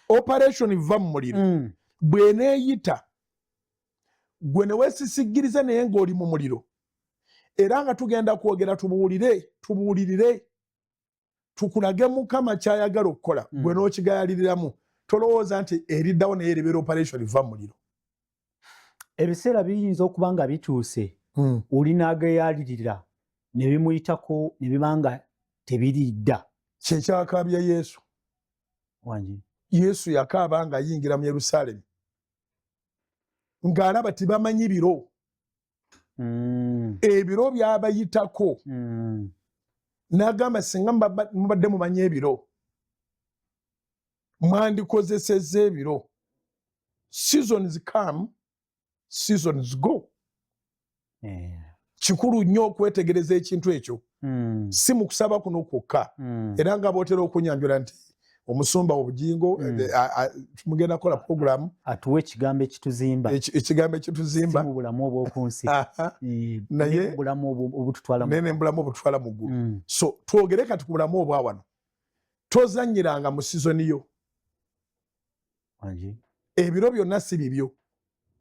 operation va mu muliro bweneeyita gwe ne weesisigiriza naye ng'oli mu muliro era nga tugenda kwogera tubuulirire tukulage Mukama kyayagala okukola gwe n'okigayaliriramu tolowooza nti eriddawo naye eribeera operation va mu muliro. Ebiseera biyinza okuba nga bituuse oli n'agayalirira ne bimuyitako ne bibanga tebiridda. Kyekyakaabya Yesu. Wangi. Yesu yakaaba nga ayingira mu Yerusaalemi ng'alaba tibamanyi biro. Ebiro byabayitako. N'agamba singa mubadde mumanyi ebiro mwandikozesezza ebiro. Seasons come, seasons go. Kikulu nnyo okwetegereza ekintu ekyo. Si mu kusaba kuno kwokka. Era nga bootera okunyanjula nti omusumba obugingo mugenda kukola program atuwe ekigambo ekituzimba. Ekigambo ekituzimba si mu bulamu obw'oku nsi. Naye bulamu obututwala mu ggulu. So twogere kati ku bulamu obwa wano. Tozannyiranga mu sizoni yo. Ebiro byonna si bibyo.